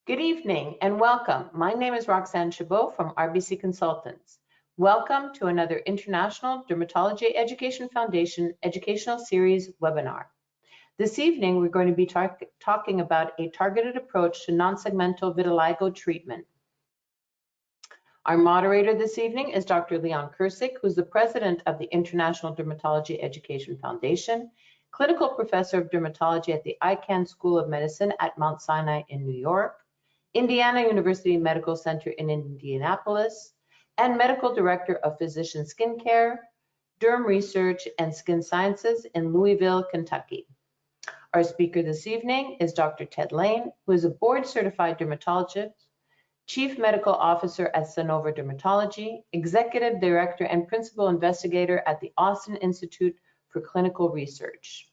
Good evening and welcome. My name is Roxanne Chabot from RBC Consultants. Welcome to another International Dermatology Education Foundation Educational Series webinar. This evening, we're going to be talking about a targeted approach to non-segmental vitiligo treatment. Our moderator this evening is Dr. Leon Kircik, who's the president of the International Dermatology Education Foundation, clinical professor of dermatology at the Icahn School of Medicine at Mount Sinai in New York, Indiana University Medical Center in Indianapolis, and medical director of physician skincare, derm research, and skin sciences in Louisville, Kentucky. Our speaker this evening is Dr. Ted Lane, who is a board-certified dermatologist, chief medical officer at Sinai Dermatology, executive director and principal investigator at the Austin Institute for Clinical Research.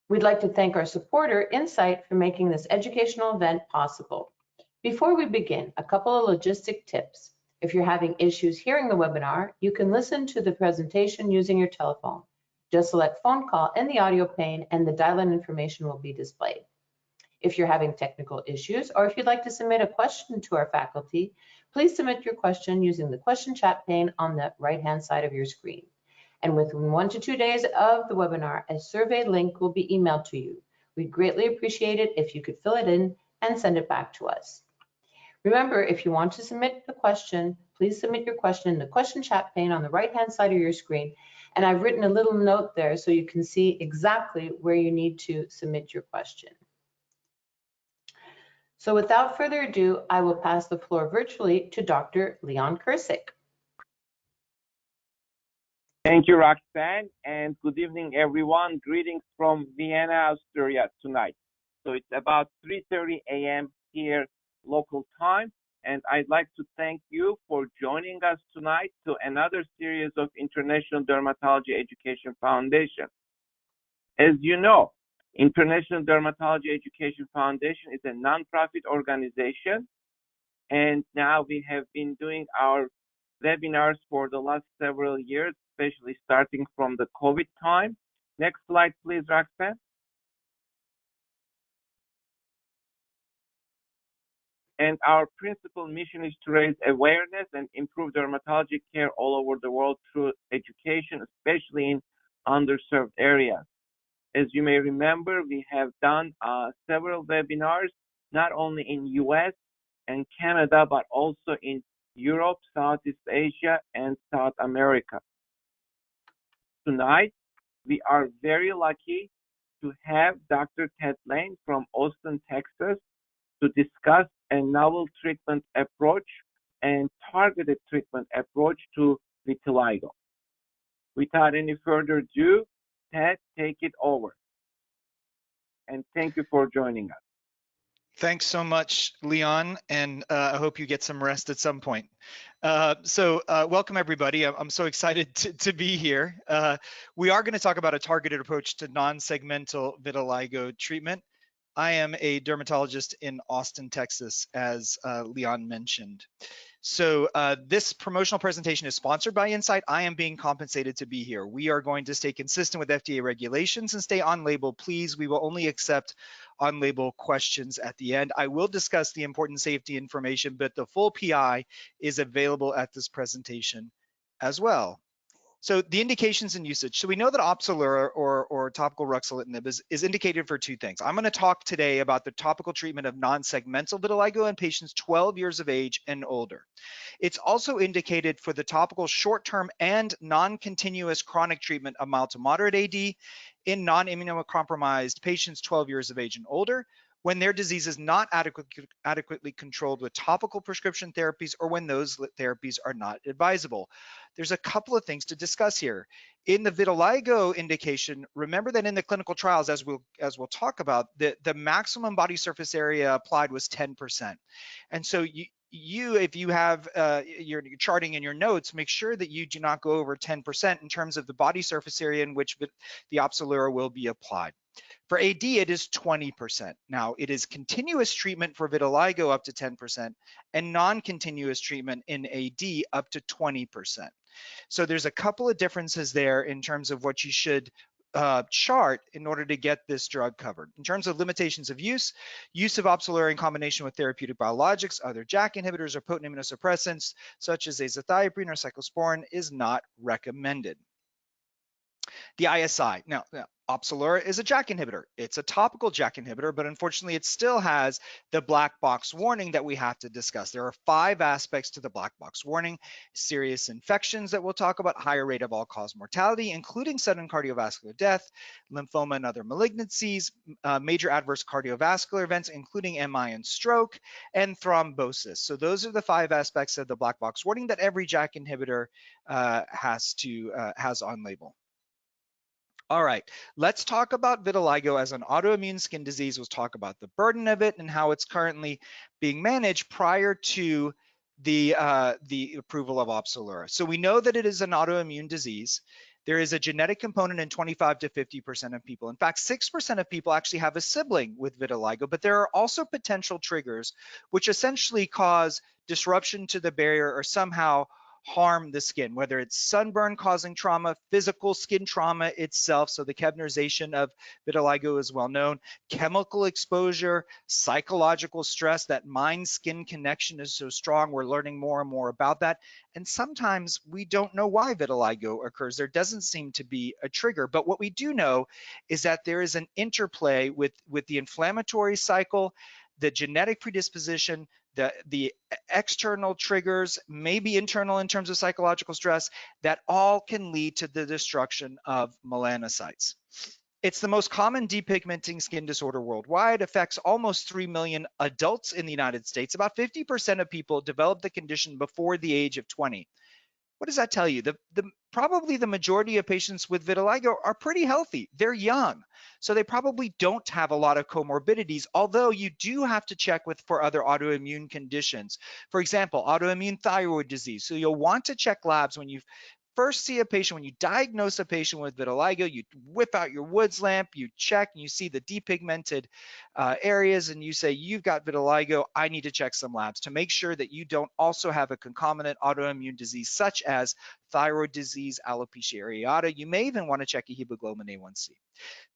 We'd like to thank our supporter, Incyte, for making this educational event possible. Before we begin, a couple of logistic tips. If you're having issues hearing the webinar, you can listen to the presentation using your telephone. Just select phone call in the audio pane and the dial-in information will be displayed. If you're having technical issues or if you'd like to submit a question to our faculty, please submit your question using the question chat pane on the right-hand side of your screen. And within 1 to 2 days of the webinar, a survey link will be emailed to you. We'd greatly appreciate it if you could fill it in and send it back to us. Remember, if you want to submit the question, please submit your question in the question chat pane on the right-hand side of your screen. And I've written a little note there so you can see exactly where you need to submit your question. So without further ado, I will pass the floor virtually to Dr. Leon Kircik. Thank you, Roxanne, and good evening, everyone. Greetings from Vienna, Austria tonight. So it's about 3:30 a.m. here, local time, and I'd like to thank you for joining us tonight to another series of International Dermatology Education Foundation. As you know, International Dermatology Education Foundation is a nonprofit organization, and now we have been doing our webinars for the last several years, especially starting from the COVID time. Next slide, please, Roxanne. And our principal mission is to raise awareness and improve dermatology care all over the world through education, especially in underserved areas. As you may remember, we have done several webinars, not only in US and Canada, but also in Europe, Southeast Asia, and South America. Tonight, we are very lucky to have Dr. Ted Lane from Austin, Texas, to discuss a novel treatment approach and targeted treatment approach to vitiligo. Without any further ado, Ted, take it over. And thank you for joining us. Thanks so much, Leon, and I hope you get some rest at some point. Welcome, everybody. I'm so excited to be here. We are going to talk about a targeted approach to non-segmental vitiligo treatment. I am a dermatologist in Austin, Texas, as Leon mentioned. So this promotional presentation is sponsored by Incyte. I am being compensated to be here. We are going to stay consistent with FDA regulations and stay on label, please. We will only accept on-label questions at the end. I will discuss the important safety information, but the full PI is available at this presentation as well. So the indications and usage. So we know that Opzelura or topical ruxolitinib is indicated for two things. I'm going to talk today about the topical treatment of non-segmental vitiligo in patients 12 years of age and older. It's also indicated for the topical short-term and non-continuous chronic treatment of mild to moderate AD in non-immunocompromised patients 12 years of age and older, when their disease is not adequately controlled with topical prescription therapies or when those therapies are not advisable. There's a couple of things to discuss here. In the vitiligo indication, remember that in the clinical trials, as we'll talk about, the maximum body surface area applied was 10%. And so if you have your charting in your notes, make sure that you do not go over 10% in terms of the body surface area in which the Opzelura will be applied. For AD, it is 20%. Now, it is continuous treatment for vitiligo up to 10% and non-continuous treatment in AD up to 20%. So there's a couple of differences there in terms of what you should chart in order to get this drug covered. In terms of limitations of use of Opzelura in combination with therapeutic biologics, other JAK inhibitors, or potent immunosuppressants such as azathioprine or cyclosporin is not recommended. The ISI. Now, Opzelura is a JAK inhibitor. It's a topical JAK inhibitor, but unfortunately it still has the black box warning that we have to discuss. There are 5 aspects to the black box warning: serious infections that we'll talk about, higher rate of all-cause mortality, including sudden cardiovascular death, lymphoma and other malignancies, major adverse cardiovascular events, including MI and stroke, and thrombosis. So those are the 5 aspects of the black box warning that every JAK inhibitor has on label. All right, let's talk about vitiligo as an autoimmune skin disease. We'll talk about the burden of it and how it's currently being managed prior to the approval of Opzelura. So we know that it is an autoimmune disease. There is a genetic component in 25 to 50% of people. In fact, 6% of people actually have a sibling with vitiligo, but there are also potential triggers which essentially cause disruption to the barrier or somehow harm the skin, whether it's sunburn causing trauma, physical skin trauma itself, so the Kebnerization of vitiligo is well known, chemical exposure, psychological stress. That mind-skin connection is so strong. We're learning more and more about that. And sometimes we don't know why vitiligo occurs. There doesn't seem to be a trigger, but what we do know is that there is an interplay with the inflammatory cycle, the genetic predisposition, the external triggers, maybe internal in terms of psychological stress, that all can lead to the destruction of melanocytes. It's the most common depigmenting skin disorder worldwide, affects almost 3 million adults in the United States. About 50% of people develop the condition before the age of 20. What does that tell you? Probably the majority of patients with vitiligo are pretty healthy. They're young, so they probably don't have a lot of comorbidities, although you do have to check for other autoimmune conditions. For example, autoimmune thyroid disease. So you'll want to check labs when you first see a patient. When you diagnose a patient with vitiligo, you whip out your Woods lamp, you check, and you see the depigmented areas, and you say, you've got vitiligo, I need to check some labs to make sure that you don't also have a concomitant autoimmune disease such as thyroid disease, alopecia areata. You may even want to check a hemoglobin A1C.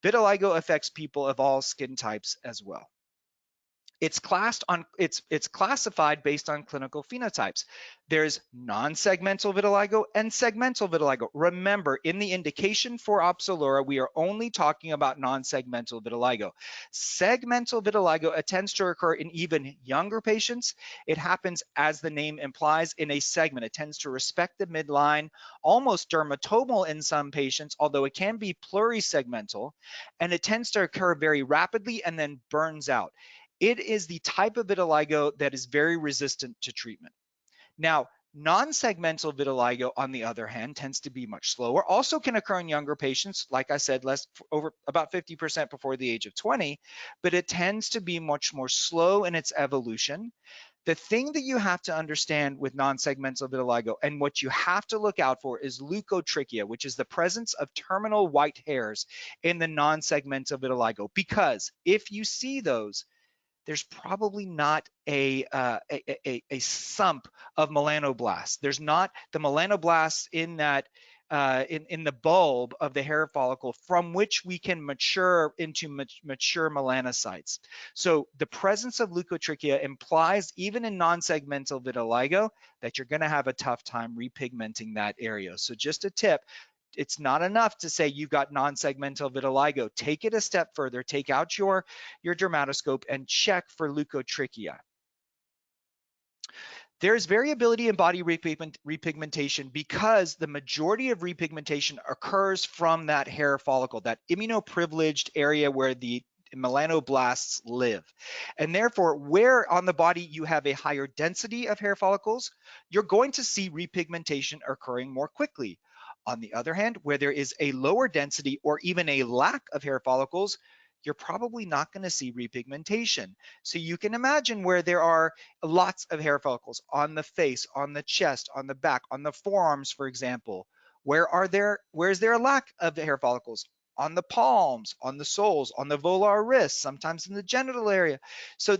Vitiligo affects people of all skin types as well. It's classified based on clinical phenotypes. There's non-segmental vitiligo and segmental vitiligo. Remember, in the indication for Opzelura, we are only talking about non-segmental vitiligo. Segmental vitiligo tends to occur in even younger patients. It happens, as the name implies, in a segment. It tends to respect the midline, almost dermatomal in some patients, although it can be plurisegmental, and it tends to occur very rapidly and then burns out. It is the type of vitiligo that is very resistant to treatment. Now, non-segmental vitiligo, on the other hand, tends to be much slower. Also can occur in younger patients, like I said, about 50% before the age of 20, but it tends to be much more slow in its evolution. The thing that you have to understand with non-segmental vitiligo, and what you have to look out for, is leukotrichia, which is the presence of terminal white hairs in the non-segmental vitiligo. Because if you see those, there's probably not a sump of melanoblasts. There's not the melanoblasts in that in the bulb of the hair follicle from which we can mature into mature melanocytes. So the presence of leukotrichia implies, even in non-segmental vitiligo, that you're going to have a tough time repigmenting that area. So just a tip. It's not enough to say you've got non-segmental vitiligo. Take it a step further. Take out your dermatoscope and check for leukotrichia. There's variability in body repigmentation because the majority of repigmentation occurs from that hair follicle, that immunoprivileged area where the melanoblasts live. And therefore, where on the body you have a higher density of hair follicles, you're going to see repigmentation occurring more quickly. On the other hand, where there is a lower density or even a lack of hair follicles, you're probably not going to see repigmentation. So you can imagine where there are lots of hair follicles on the face, on the chest, on the back, on the forearms, for example. Where is there a lack of hair follicles? On the palms, on the soles, on the volar wrists, sometimes in the genital area. So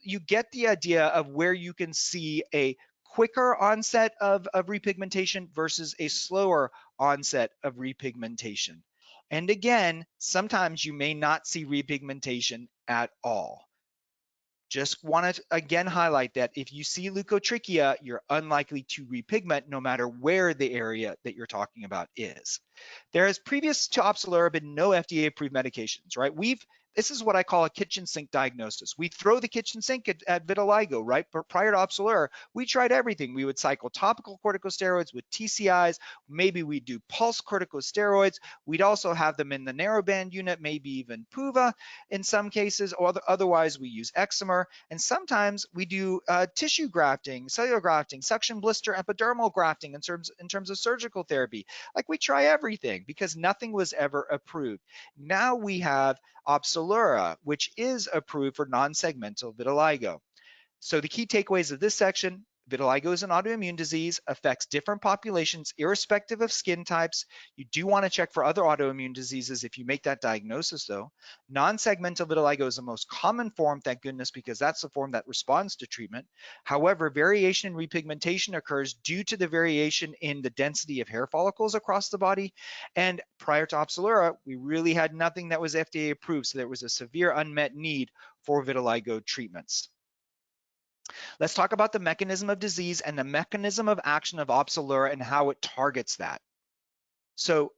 you get the idea of where you can see a quicker onset of repigmentation versus a slower onset of repigmentation. And again, sometimes you may not see repigmentation at all. Just want to again highlight that if you see leukotrichia, you're unlikely to repigment no matter where the area that you're talking about is. There has previous to Opzelura been no FDA approved medications, right? This is what I call a kitchen sink diagnosis. We throw the kitchen sink at vitiligo, right? But prior to Opzelura, we tried everything. We would cycle topical corticosteroids with TCIs. Maybe we'd do pulse corticosteroids. We'd also have them in the narrowband unit, maybe even PUVA in some cases, or otherwise we use Excimer. And sometimes we do tissue grafting, cellular grafting, suction blister, epidermal grafting in terms of surgical therapy. Like we try everything because nothing was ever approved. Now we have Opzelura, which is approved for non-segmental vitiligo. So the key takeaways of this section: vitiligo is an autoimmune disease, affects different populations irrespective of skin types. You do want to check for other autoimmune diseases if you make that diagnosis though. Non-segmental vitiligo is the most common form, thank goodness, because that's the form that responds to treatment. However, variation in repigmentation occurs due to the variation in the density of hair follicles across the body. And prior to Opzelura, we really had nothing that was FDA approved, so there was a severe unmet need for vitiligo treatments. Let's talk about the mechanism of disease and the mechanism of action of Opzelura and how it targets that. So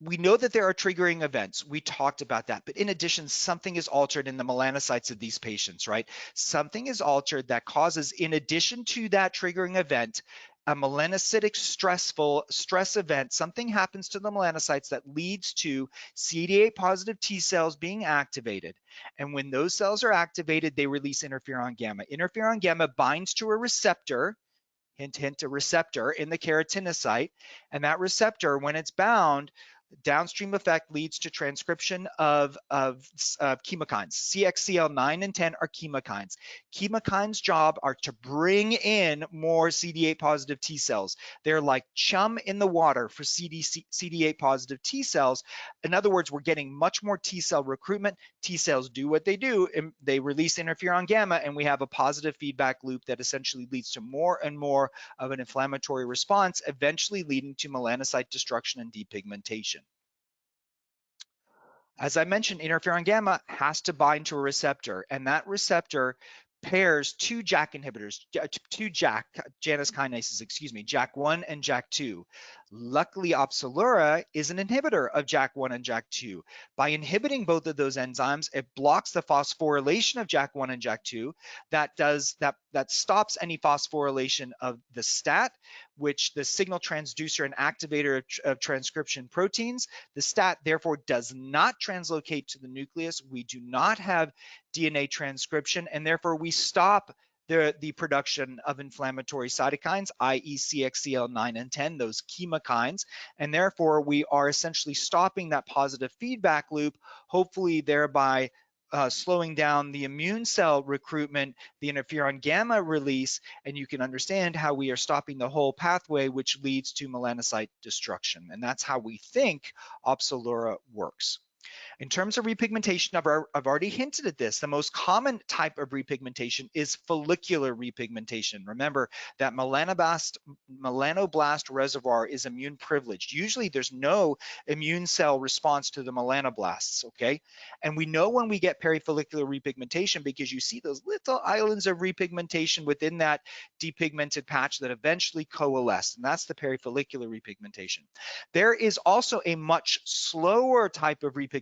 we know that there are triggering events. We talked about that. But in addition, something is altered in the melanocytes of these patients, right? Something is altered that causes, in addition to that triggering event, a melanocytic stress event. Something happens to the melanocytes that leads to CD8 positive T cells being activated. And when those cells are activated, they release interferon gamma. Interferon gamma binds to a receptor, hint, hint, a receptor in the keratinocyte. And that receptor, when it's bound, downstream effect leads to transcription of chemokines. CXCL9 and 10 are chemokines. Chemokines' job are to bring in more CD8 positive T cells. They're like chum in the water for CD8 positive T cells. In other words, we're getting much more T cell recruitment. T cells do what they do, and they release interferon gamma, and we have a positive feedback loop that essentially leads to more and more of an inflammatory response, eventually leading to melanocyte destruction and depigmentation. As I mentioned, interferon gamma has to bind to a receptor, and that receptor pairs two JAK inhibitors, Janus kinases, JAK1 and JAK2. Luckily, Opzelura is an inhibitor of JAK1 and JAK2. By inhibiting both of those enzymes, it blocks the phosphorylation of JAK1 and JAK2. That stops any phosphorylation of the STAT, which the signal transducer and activator of transcription proteins. The STAT therefore does not translocate to the nucleus. We do not have DNA transcription, and therefore we stop the production of inflammatory cytokines, i.e. CXCL9 and 10, those chemokines, and therefore we are essentially stopping that positive feedback loop, hopefully thereby slowing down the immune cell recruitment, the interferon gamma release, and you can understand how we are stopping the whole pathway, which leads to melanocyte destruction. And that's how we think Opzelura works. In terms of repigmentation, I've already hinted at this. The most common type of repigmentation is follicular repigmentation. Remember that melanoblast reservoir is immune privileged. Usually there's no immune cell response to the melanoblasts, okay? And we know when we get perifollicular repigmentation because you see those little islands of repigmentation within that depigmented patch that eventually coalesce, and that's the perifollicular repigmentation. There is also a much slower type of repigmentation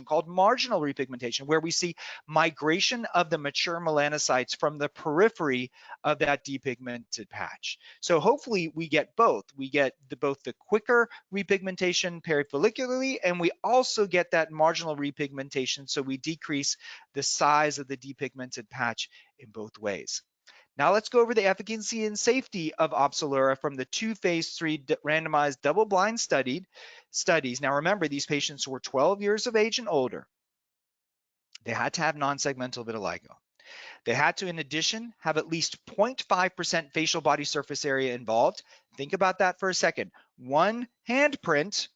called marginal repigmentation, where we see migration of the mature melanocytes from the periphery of that depigmented patch. So hopefully we get both. We get both the quicker repigmentation perifollicularly, and we also get that marginal repigmentation, so we decrease the size of the depigmented patch in both ways. Now let's go over the efficacy and safety of Opzelura from the 2 phase 3 randomized double-blind studies. Now remember, these patients were 12 years of age and older. They had to have non-segmental vitiligo. They had to, in addition, have at least 0.5% facial body surface area involved. Think about that for a second. One handprint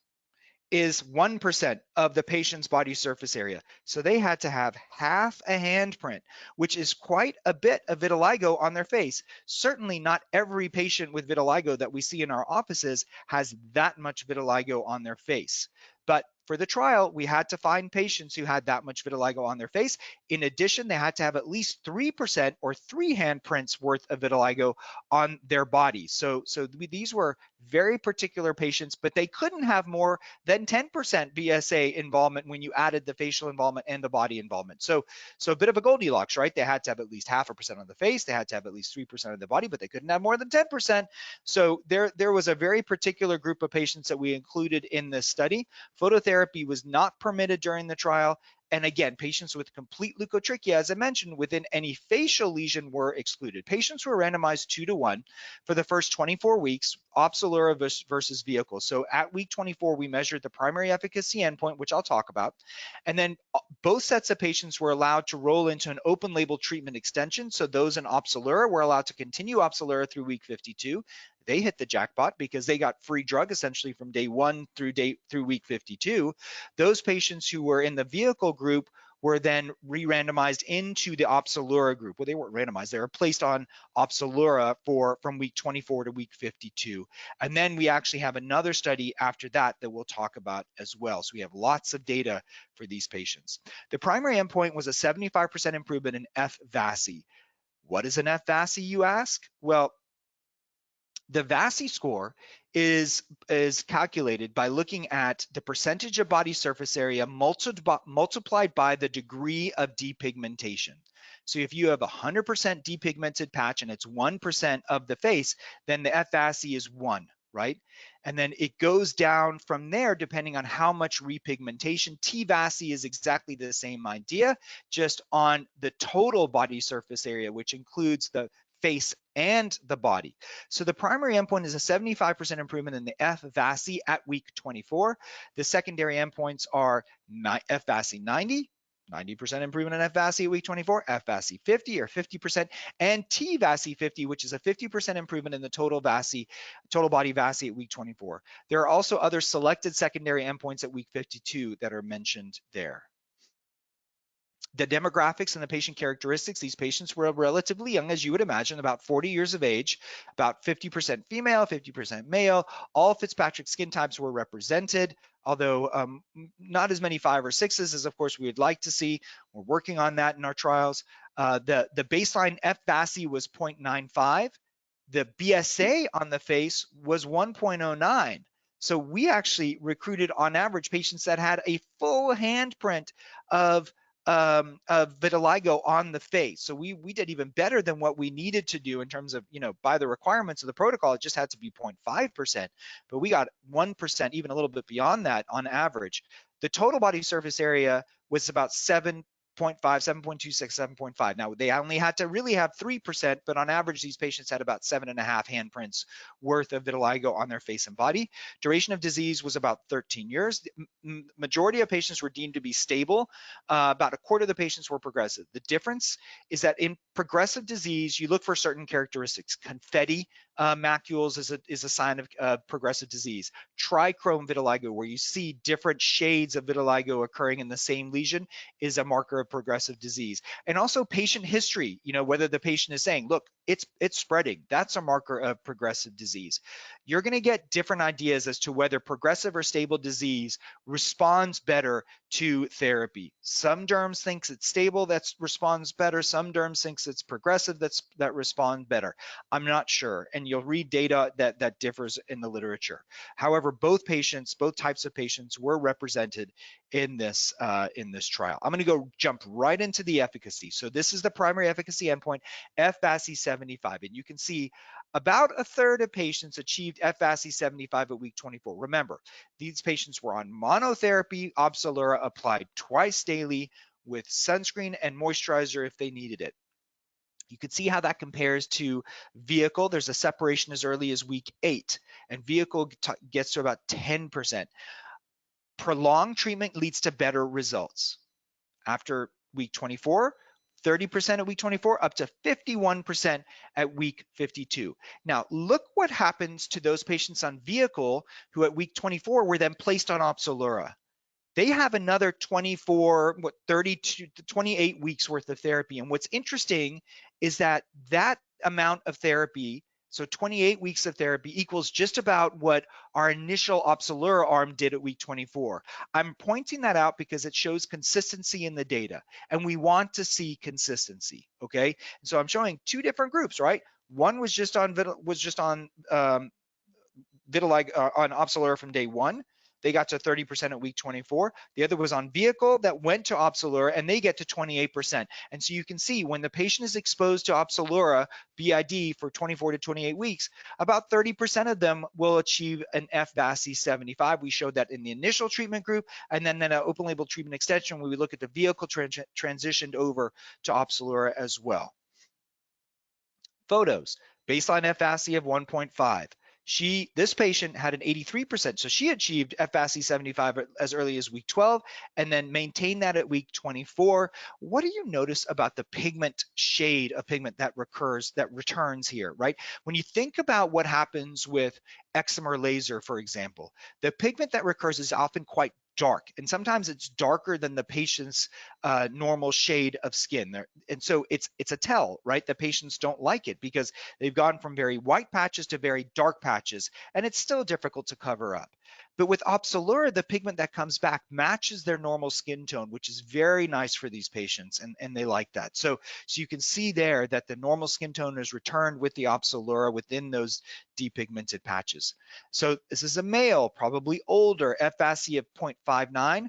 is 1% of the patient's body surface area. So they had to have half a handprint, which is quite a bit of vitiligo on their face. Certainly not every patient with vitiligo that we see in our offices has that much vitiligo on their face. But for the trial, we had to find patients who had that much vitiligo on their face. In addition, they had to have at least 3% or 3 handprints worth of vitiligo on their body. So these were very particular patients, but they couldn't have more than 10% BSA involvement when you added the facial involvement and the body involvement. So a bit of a Goldilocks, right? They had to have at least 0.5% on the face, they had to have at least 3% of the body, but they couldn't have more than 10%. So there was a very particular group of patients that we included in this study. Phototherapy was not permitted during the trial. And again, patients with complete leukotrichia, as I mentioned, within any facial lesion were excluded. Patients were randomized 2-to-1 for the first 24 weeks, Opzelura versus vehicle. So at week 24, we measured the primary efficacy endpoint, which I'll talk about. And then both sets of patients were allowed to roll into an open label treatment extension. So those in Opzelura were allowed to continue Opzelura through week 52. They hit the jackpot because they got free drug essentially from day 1 through week 52. Those patients who were in the vehicle group were then re-randomized into the Opzelura group. Well, they weren't randomized, they were placed on Opzelura from week 24 to week 52. And then we actually have another study after that that we'll talk about as well. So we have lots of data for these patients. The primary endpoint was a 75% improvement in F-VASI. What is an F-VASI, you ask? Well, the VASI score is calculated by looking at the percentage of body surface area multiplied by the degree of depigmentation. So if you have 100% depigmented patch and it's 1% of the face, then the F-VASI is 1, right? And then it goes down from there depending on how much repigmentation. T-VASI is exactly the same idea, just on the total body surface area, which includes the face and the body. So the primary endpoint is a 75% improvement in the F-VASI at week 24. The secondary endpoints are F-VASI 90% improvement in F-VASI at week 24, F-VASI 50 or 50%, and T-VASI 50, which is a 50% improvement in the total body VASI at week 24. There are also other selected secondary endpoints at week 52 that are mentioned there. The demographics and the patient characteristics, these patients were relatively young, as you would imagine, about 40 years of age, about 50% female, 50% male. All Fitzpatrick skin types were represented, although not as many 5 or 6s as, of course, we would like to see. We're working on that in our trials. The baseline F-VASI was 0.95. The BSA on the face was 1.09. So we actually recruited, on average, patients that had a full handprint of vitiligo on the face. So we did even better than what we needed to do in terms of, by the requirements of the protocol, it just had to be 0.5%, but we got 1%, even a little bit beyond that on average. The total body surface area was about 7.5, 7.26, 7.5. Now they only had to really have 3%, but on average, these patients had about 7.5 handprints worth of vitiligo on their face and body. Duration of disease was about 13 years. The majority of patients were deemed to be stable. About a quarter of the patients were progressive. The difference is that in progressive disease, you look for certain characteristics. Confetti macules is a sign of progressive disease. Trichrome vitiligo, where you see different shades of vitiligo occurring in the same lesion, is a marker of progressive disease. And also patient history, whether the patient is saying, look, it's spreading, that's a marker of progressive disease. You're going to get different ideas as to whether progressive or stable disease responds better to therapy. Some derms thinks it's stable, that responds better. Some derms thinks it's progressive, that respond better. I'm not sure, and you'll read data that differs in the literature. However, both types of patients were represented in this trial. I'm going to go jump right into the efficacy. So this is the primary efficacy endpoint, F-VASI 75, and you can see about a third of patients achieved F-VASI 75 at week 24. Remember, these patients were on monotherapy, Opzelura, applied twice daily with sunscreen and moisturizer if they needed it. You can see how that compares to vehicle. There's a separation as early as week 8, and vehicle gets to about 10%. Prolonged treatment leads to better results. After week 24, 30% at week 24, up to 51% at week 52. Now, look what happens to those patients on vehicle who at week 24 were then placed on Opzelura. They have another 28 weeks worth of therapy. And what's interesting is that amount of therapy, So 28 weeks of therapy equals just about what our initial Opzelura arm did at week 24. I'm pointing that out because it shows consistency in the data, and we want to see consistency, okay? So I'm showing two different groups, right? One was just on vitiligo on Opzelura from day one. They got to 30% at week 24. The other was on vehicle that went to Opzelura, and they get to 28%. And so you can see when the patient is exposed to Opzelura BID for 24 to 28 weeks, about 30% of them will achieve an FAAD 75. We showed that in the initial treatment group, and then in an open label treatment extension when we look at the vehicle transitioned over to Opzelura as well. Photos, baseline FAAD of 1.5. This patient had an 83%, so she achieved FAAD 75 as early as week 12 and then maintained that at week 24. What do you notice about the pigment shade of pigment that returns here, right? When you think about what happens with excimer laser, for example, the pigment that recurs is often quite dark, and sometimes it's darker than the patient's normal shade of skin there. And so it's a tell, right? The patients don't like it because they've gone from very white patches to very dark patches, and it's still difficult to cover up. But with Opzelura, the pigment that comes back matches their normal skin tone, which is very nice for these patients, and they like that. So you can see there that the normal skin tone is returned with the Opzelura within those depigmented patches. So this is a male, probably older, FAAD of 0.59.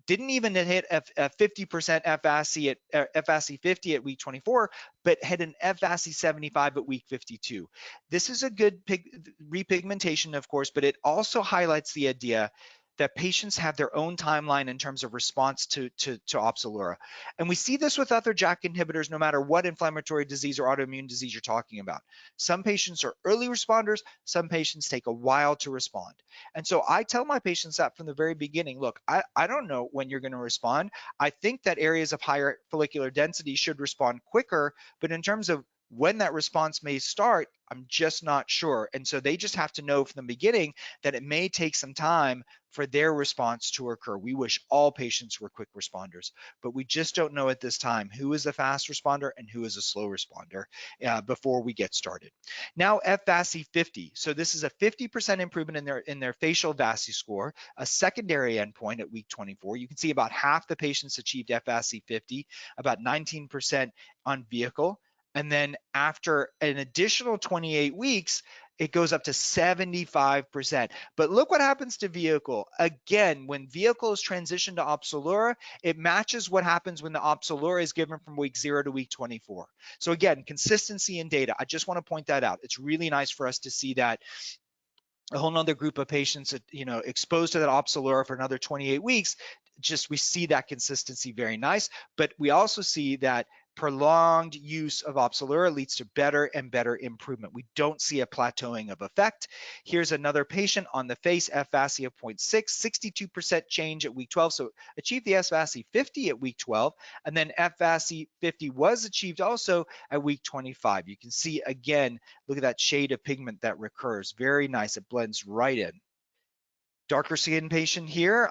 Didn't even hit 50% FAAD 50 at week 24, but had an FAAD 75 at week 52. This is a good repigmentation, of course, but it also highlights the idea that patients have their own timeline in terms of response to Opzelura. And we see this with other JAK inhibitors, no matter what inflammatory disease or autoimmune disease you're talking about. Some patients are early responders, some patients take a while to respond. And so I tell my patients that from the very beginning, look, I don't know when you're going to respond. I think that areas of higher follicular density should respond quicker, but in terms of when that response may start, I'm just not sure. And so they just have to know from the beginning that it may take some time for their response to occur. We wish all patients were quick responders, but we just don't know at this time who is a fast responder and who is a slow responder before we get started. Now FAAD 50. So this is a 50% improvement in their facial VASI score, a secondary endpoint at week 24. You can see about half the patients achieved FAAD 50, about 19% on vehicle. And then after an additional 28 weeks, it goes up to 75%. But look what happens to vehicle. Again, when vehicle is transitioned to Opzelura, it matches what happens when the Opzelura is given from week 0 to week 24. So again, consistency in data. I just want to point that out. It's really nice for us to see that a whole nother group of patients, exposed to that Opzelura for another 28 weeks, we see that consistency very nice. But we also see that prolonged use of Opzelura leads to better and better improvement. We don't see a plateauing of effect. Here's another patient on the face, FAAD of 0.6, 62% change at week 12. So achieved the FAAD 50 at week 12, and then FAAD 50 was achieved also at week 25. You can see again, look at that shade of pigment that recurs. Very nice. It blends right in. Darker skin patient here,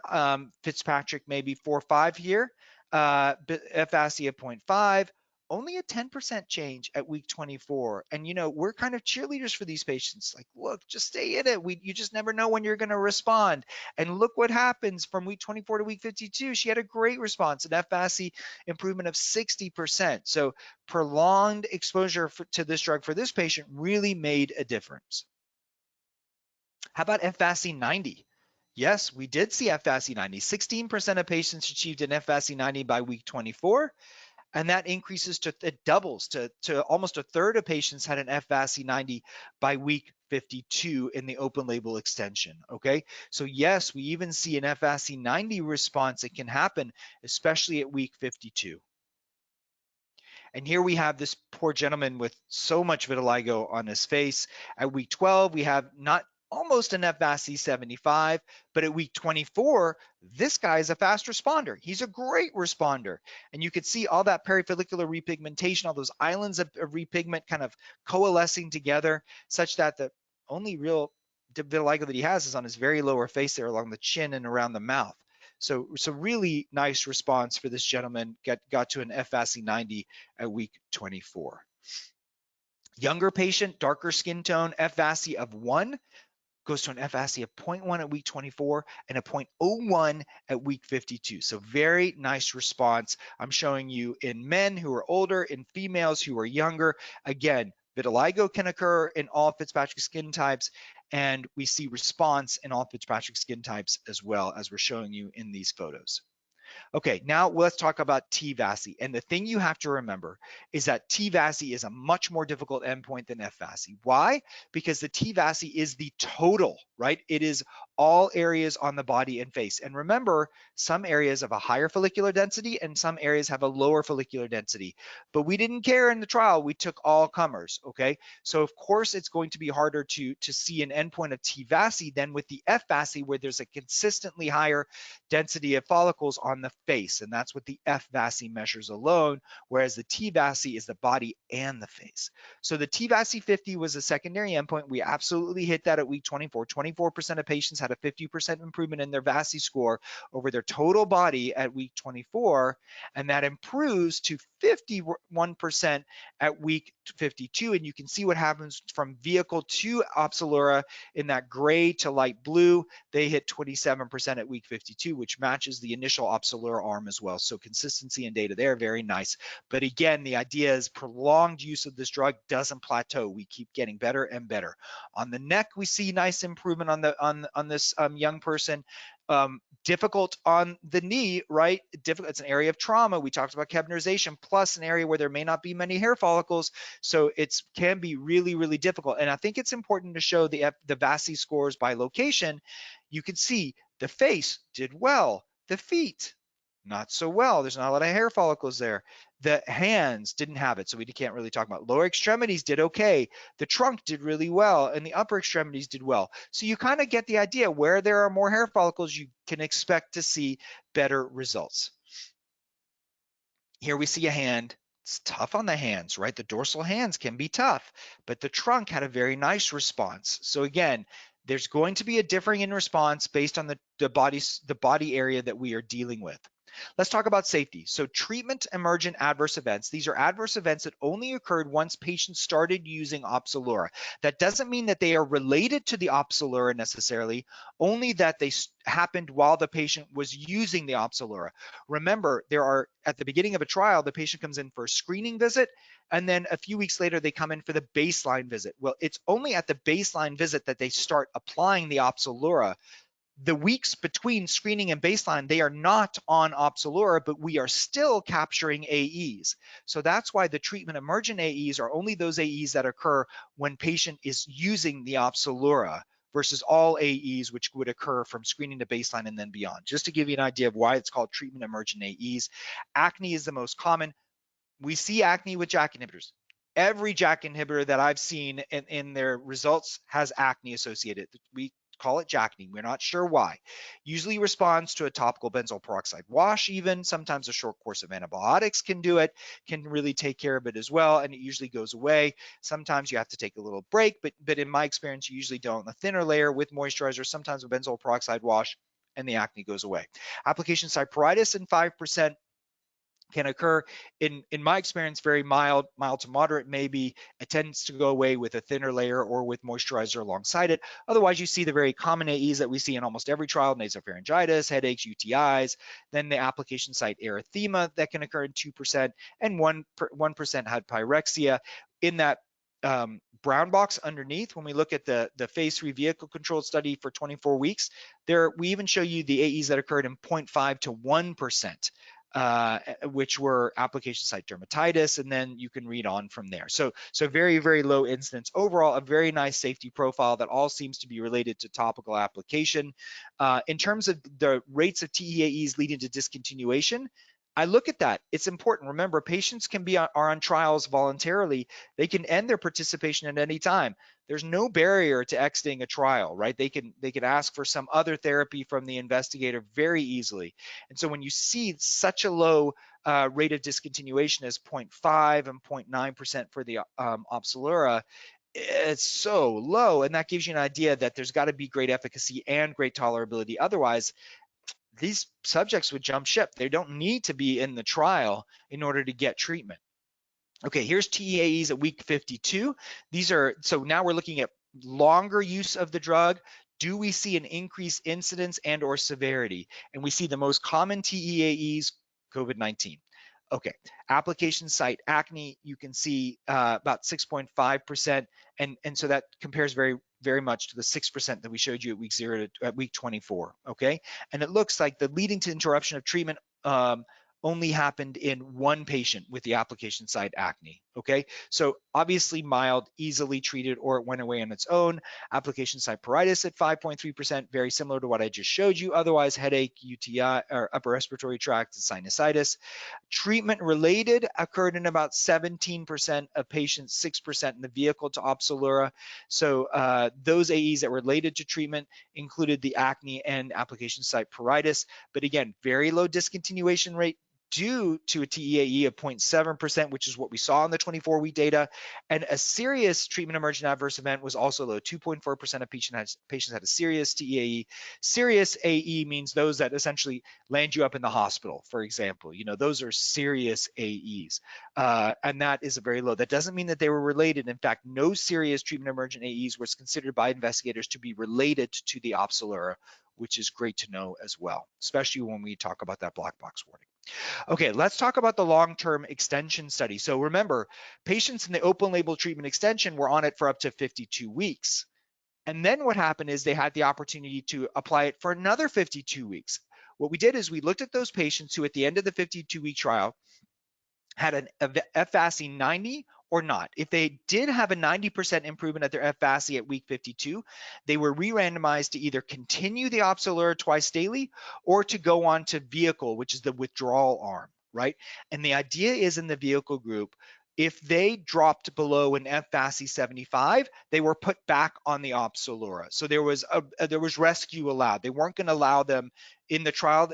Fitzpatrick maybe 4-5 here, FAAD of 0.5, only a 10% change at week 24. And we're kind of cheerleaders for these patients. Like, look, just stay in it. You just never know when you're going to respond. And look what happens from week 24 to week 52. She had a great response, an FAAD improvement of 60%. So prolonged exposure to this drug for this patient really made a difference. How about FAAD 90? Yes, we did see FAAD 90. 16% of patients achieved an FAAD 90 by week 24, and that increases it doubles to almost a third of patients had an FAAD 90 by week 52 in the open label extension. Okay, so yes, we even see an FAAD 90 response. It can happen, especially at week 52. And here we have this poor gentleman with so much vitiligo on his face. At week 12, we have almost an FAAD 75, but at week 24, this guy is a fast responder. He's a great responder. And you could see all that perifollicular repigmentation, all those islands of repigment kind of coalescing together, such that the only real vitiligo that he has is on his very lower face there along the chin and around the mouth. So really nice response for this gentleman, got to an FAAD 90 at week 24. Younger patient, darker skin tone, F-VASI of 1 goes to an F-VASI of 0.1 at week 24 and a 0.01 at week 52. So very nice response. I'm showing you in men who are older, in females who are younger. Again, vitiligo can occur in all Fitzpatrick skin types, and we see response in all Fitzpatrick skin types as well, as we're showing you in these photos. Okay, now let's talk about T-VASI. And the thing you have to remember is that T-VASI is a much more difficult endpoint than F-VASI. Why? Because the T-VASI is the total, right? It is all areas on the body and face. And remember, some areas have a higher follicular density and some areas have a lower follicular density. But we didn't care in the trial. We took all comers, okay? So of course it's going to be harder to see an endpoint of T-VASI than with the F-VASI, where there's a consistently higher density of follicles on the face, and that's what the F-VASI measures alone, whereas the T-VASI is the body and the face. So the T-VASI 50 was a secondary endpoint. We absolutely hit that at week 24. 24% of patients had a 50% improvement in their VASI score over their total body at week 24, and that improves to 51% at week 52. And you can see what happens from vehicle to Opzelura in that gray to light blue. They hit 27% at week 52, which matches the initial Opzelura arm as well. So consistency and data there, very nice. But again, the idea is prolonged use of this drug doesn't plateau. We keep getting better and better. On the neck, we see nice improvement on this young person. Difficult on the knee, right? Difficult. It's an area of trauma. We talked about Kebnerization, plus an area where there may not be many hair follicles. So it can be really, really difficult. And I think it's important to show the VASI scores by location. You can see the face did well. The feet, not so well. There's not a lot of hair follicles there. The hands didn't have it, so we can't really talk about. Lower extremities did okay. The trunk did really well, and the upper extremities did well. So you kind of get the idea. Where there are more hair follicles, you can expect to see better results. Here we see a hand. It's tough on the hands, right? The dorsal hands can be tough, but the trunk had a very nice response. So again, there's going to be a differing in response based on the body area that we are dealing with. Let's talk about safety. So treatment emergent adverse events. These are adverse events that only occurred once patients started using Opzelura. That doesn't mean that they are related to the Opzelura necessarily, only that they happened while the patient was using the Opzelura. Remember, at the beginning of a trial, the patient comes in for a screening visit, and then a few weeks later, they come in for the baseline visit. Well, it's only at the baseline visit that they start applying the Opzelura. The weeks between screening and baseline, they are not on Opzelura, but we are still capturing AEs. So that's why the treatment emergent AEs are only those AEs that occur when patient is using the Opzelura, versus all AEs which would occur from screening to baseline and then beyond. Just to give you an idea of why it's called treatment emergent AEs. Acne is the most common. We see acne with JAK inhibitors. Every JAK inhibitor that I've seen in their results has acne associated. We call it JAKne. We're not sure why. Usually responds to a topical benzoyl peroxide wash even. Sometimes a short course of antibiotics can do it, can really take care of it as well, and it usually goes away. Sometimes you have to take a little break, but in my experience, you usually don't. A thinner layer with moisturizer, sometimes a benzoyl peroxide wash, and the acne goes away. Application site pruritus in 5%. Can occur in my experience, very mild to moderate maybe. It tends to go away with a thinner layer or with moisturizer alongside it. Otherwise, you see the very common AEs that we see in almost every trial: nasopharyngitis, headaches, UTIs, then the application site erythema that can occur in 2%, and 1% had pyrexia. In that brown box underneath, when we look at the phase 3 vehicle controlled study for 24 weeks, we even show you the AEs that occurred in 0.5 to 1%. Which were application site dermatitis, and then you can read on from there. So very, very low incidence. Overall, a very nice safety profile that all seems to be related to topical application. In terms of the rates of TEAEs leading to discontinuation, I look at that. It's important. Remember, patients are on trials voluntarily. They can end their participation at any time. There's no barrier to exiting a trial, right? They can ask for some other therapy from the investigator very easily. And so when you see such a low rate of discontinuation as 0.5 and 0.9% for the Opzelura, it's so low, and that gives you an idea that there's got to be great efficacy and great tolerability. Otherwise, these subjects would jump ship. They don't need to be in the trial in order to get treatment. Okay, here's TEAEs at week 52. These are, so now we're looking at longer use of the drug. Do we see an increased incidence and or severity? And we see the most common TEAEs, COVID-19. Okay, application site acne, you can see about 6.5%, and so that compares very much to the 6% that we showed you at week 0 to at week 24. Okay, and it looks like the leading to interruption of treatment only happened in one patient with the application site acne. Okay, so obviously mild, easily treated, or it went away on its own. Application site pruritus at 5.3%, very similar to what I just showed you. Otherwise, headache, UTI, or upper respiratory tract, sinusitis. Treatment related occurred in about 17% of patients, 6% in the vehicle to Opzelura. So those AEs that were related to treatment included the acne and application site pruritus, but again, very low discontinuation rate due to a TEAE of 0.7%, which is what we saw in the 24-week data. And a serious treatment emergent adverse event was also low. 2.4% of patients had a serious TEAE. Serious AE means those that essentially land you up in the hospital, for example. You know, those are serious AEs. And that is a very low. That doesn't mean that they were related. In fact, no serious treatment emergent AEs was considered by investigators to be related to the Opzelura, which is great to know as well, especially when we talk about that black box warning. Okay, let's talk about the long-term extension study. So remember, patients in the open label treatment extension were on it for up to 52 weeks. And then what happened is they had the opportunity to apply it for another 52 weeks. What we did is we looked at those patients who at the end of the 52-week trial had an FAAD 90 or not. If they did have a 90% improvement at their FAAD at week 52, they were re-randomized to either continue the Opzelura twice daily or to go on to vehicle, which is the withdrawal arm, right? And the idea is in the vehicle group, if they dropped below an FAAD 75, they were put back on the Opzelura. So there was rescue allowed. They weren't going to allow them in the trial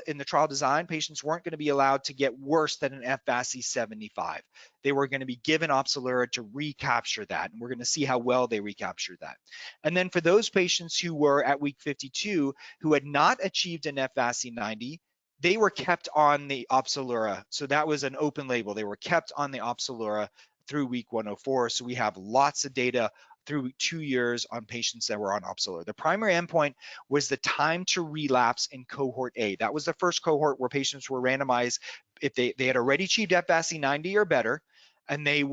design. Patients weren't going to be allowed to get worse than an FAAD 75. They were going to be given Opzelura to recapture that, and we're going to see how well they recapture that. And then for those patients who were at week 52 who had not achieved an FAAD 90, they were kept on the Opzelura. So that was an open label. They were kept on the Opzelura through week 104. So we have lots of data through 2 years on patients that were on Opzelura. The primary endpoint was the time to relapse in cohort A. That was the first cohort where patients were randomized if they had already achieved FAAD 90 or better. And we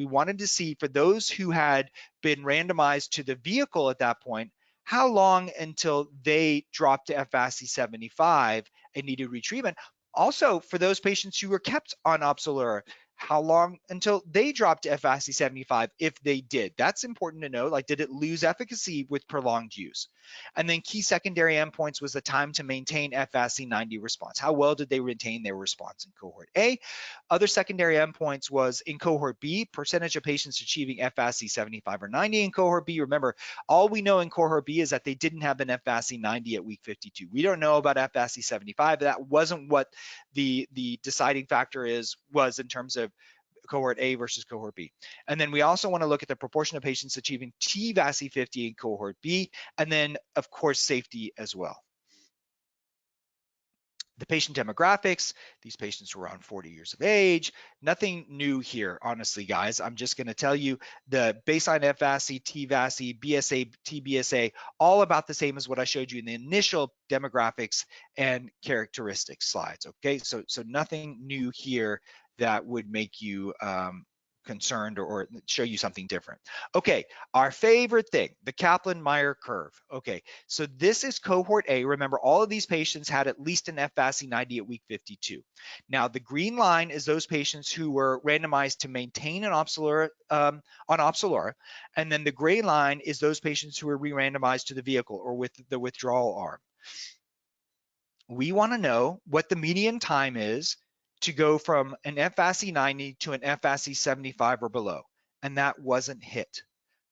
wanted to see for those who had been randomized to the vehicle at that point, how long until they dropped to FAAD 75 and needed retreatment. Also, for those patients who were kept on Opzelura, how long until they dropped to FAAD 75 if they did? That's important to know. Like, did it lose efficacy with prolonged use? And then key secondary endpoints was the time to maintain FAAD 90 response. How well did they retain their response in cohort A? Other secondary endpoints was in cohort B, percentage of patients achieving FAAD 75 or 90 in cohort B. Remember, all we know in cohort B is that they didn't have an FAAD 90 at week 52. We don't know about FAAD 75. That wasn't what the deciding factor was in terms of cohort A versus cohort B. And then we also want to look at the proportion of patients achieving T-VASI 50 in cohort B, and then of course safety as well. The patient demographics, these patients were around 40 years of age. Nothing new here, honestly, guys. I'm just going to tell you the baseline FAAD, T-VASI, BSA, TBSA, all about the same as what I showed you in the initial demographics and characteristics slides, okay? So nothing new here that would make you concerned or show you something different. Okay, our favorite thing, the Kaplan-Meier curve. Okay, so this is cohort A. Remember, all of these patients had at least an FAAD 90 at week 52. Now, the green line is those patients who were randomized to maintain an Opzelura, on Opzelura, and then the gray line is those patients who were re-randomized to the vehicle or with the withdrawal arm. We want to know what the median time is to go from an FAAD 90 to an FAAD 75 or below, and that wasn't hit.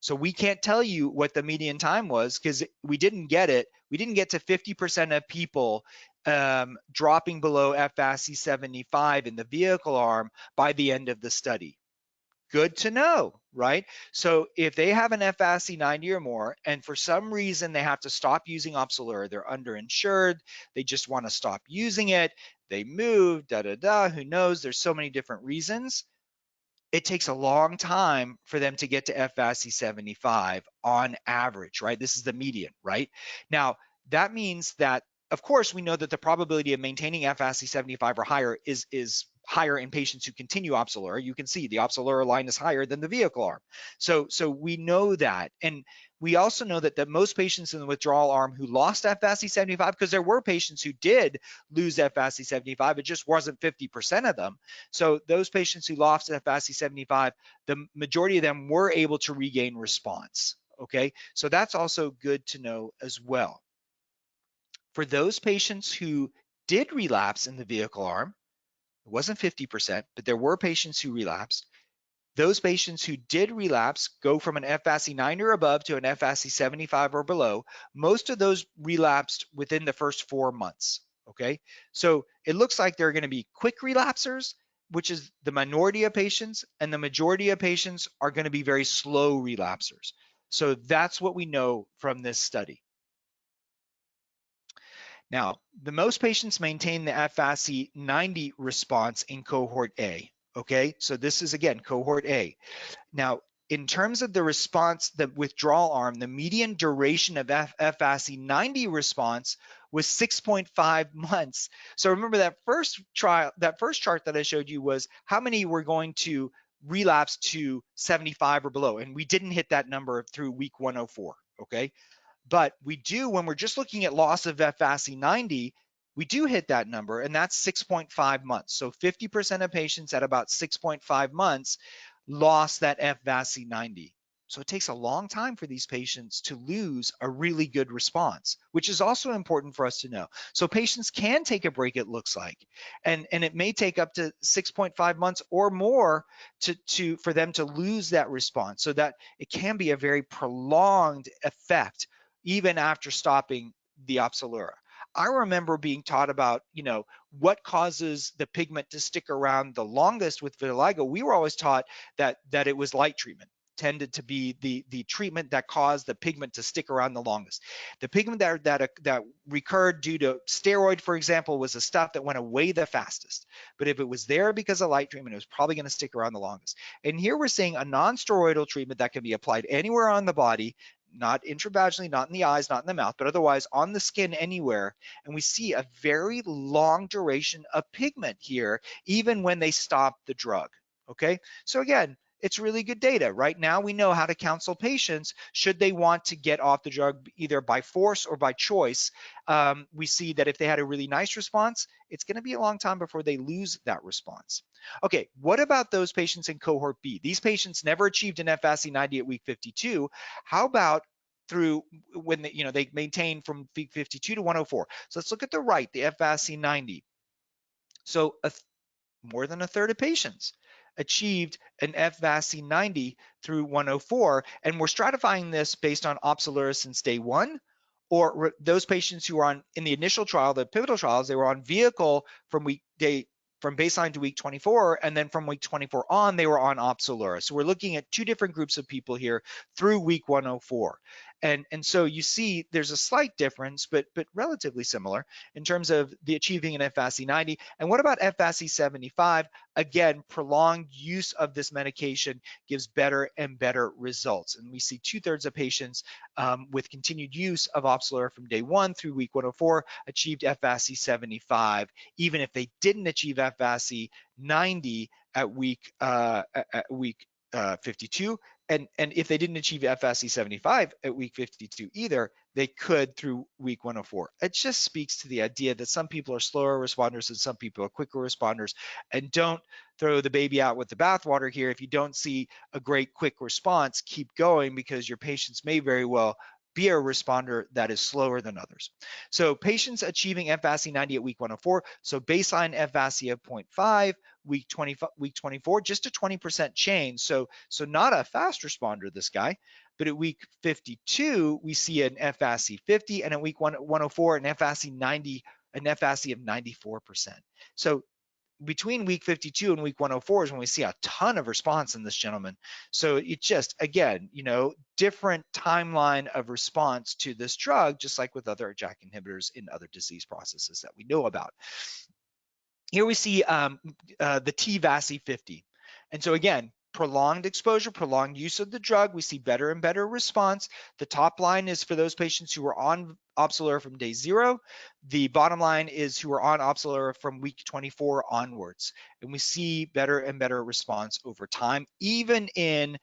So we can't tell you what the median time was because we didn't get it. We didn't get to 50% of people dropping below FAAD 75 in the vehicle arm by the end of the study. Good to know, right? So if they have an FAAD 90 or more, and for some reason they have to stop using Opzelura, they're underinsured, they just want to stop using it, they move, who knows? There's so many different reasons. it takes a long time for them to get to FASI 75 on average, right? This is the median, right? Now, that means that, of course, we know that the probability of maintaining FASI 75 or higher is higher in patients who continue Opzelura. You can see the Opzelura line is higher than the vehicle arm. So we know that. And we also know that most patients in the withdrawal arm who lost FASI 75, because there were patients who did lose FASI 75, it just wasn't 50% of them. So those patients who lost FASI 75, the majority of them were able to regain response. Okay, so that's also good to know as well. For those patients who did relapse in the vehicle arm, it wasn't 50%, but there were patients who relapsed. Those patients who did relapse go from an FASI 90 or above to an FASI 75 or below. Most of those relapsed within the first 4 months. Okay, so it looks like there are going to be quick relapsers, which is the minority of patients, and the majority of patients are going to be very slow relapsers. So that's what we know from this study. Now, the most patients maintain the FASI 90 response in cohort A. Okay, so this is again cohort A. Now, in terms of the response, the withdrawal arm, the median duration of FASI 90 response was 6.5 months. So remember that first chart that I showed you was how many were going to relapse to 75 or below, and we didn't hit that number through week 104. Okay. But we do, when we're just looking at loss of FASI 90, we do hit that number, and that's 6.5 months. So 50% of patients at about 6.5 months lost that FASI 90. So it takes a long time for these patients to lose a really good response, which is also important for us to know. So patients can take a break, it looks like, and it may take up to 6.5 months or more for them to lose that response, so that it can be a very prolonged effect even after stopping the Opzelura. I remember being taught about, what causes the pigment to stick around the longest with vitiligo. We were always taught that it was light treatment tended to be the treatment that caused the pigment to stick around the longest. The pigment that recurred due to steroid, for example, was the stuff that went away the fastest. But if it was there because of light treatment, it was probably going to stick around the longest. And here we're seeing a non-steroidal treatment that can be applied anywhere on the body, not intravaginally, not in the eyes, not in the mouth, but otherwise on the skin anywhere. And we see a very long duration of pigment here, even when they stop the drug. Okay, so again, it's really good data. Right now, we know how to counsel patients should they want to get off the drug either by force or by choice. We see that if they had a really nice response, it's going to be a long time before they lose that response. Okay, what about those patients in cohort B? These patients never achieved an FASI 90 at week 52. How about through when they maintain from week 52 to 104? So let's look at the right, the FASI 90. So more than a third of patients achieved an FASI 90 through 104, and we're stratifying this based on Opzelura since day one, or those patients who are in the initial trial, the pivotal trials, they were on vehicle from baseline to week 24, and then from week 24 on, they were on Opzelura. So we're looking at two different groups of people here through week 104. And so you see there's a slight difference, but relatively similar in terms of the achieving an FASI 90. And what about FASI 75? Again, prolonged use of this medication gives better and better results. And we see 2/3 of patients with continued use of Opzelura from day one through week 104 achieved FASI 75, even if they didn't achieve FASI 90 at week 52. And if they didn't achieve FASI 75 at week 52 either, they could through week 104. It just speaks to the idea that some people are slower responders and some people are quicker responders. And don't throw the baby out with the bathwater here. If you don't see a great quick response, keep going, because your patients may very well be a responder that is slower than others. So patients achieving FASI 90 at week 104, so baseline FASI of 0.5, week 24, just a 20% change. So not a fast responder, this guy. But at week 52, we see an FASI 50, and at week 104, an FASI 90, an FASI of 94%. So between week 52 and week 104 is when we see a ton of response in this gentleman. So it just, again, different timeline of response to this drug, just like with other JAK inhibitors in other disease processes that we know about. Here we see the T-VASI 50. And so again, prolonged exposure, prolonged use of the drug, we see better and better response. The top line is for those patients who were on Opzelura from day 0. The bottom line is who are on Opzelura from week 24 onwards. And we see better and better response over time, even in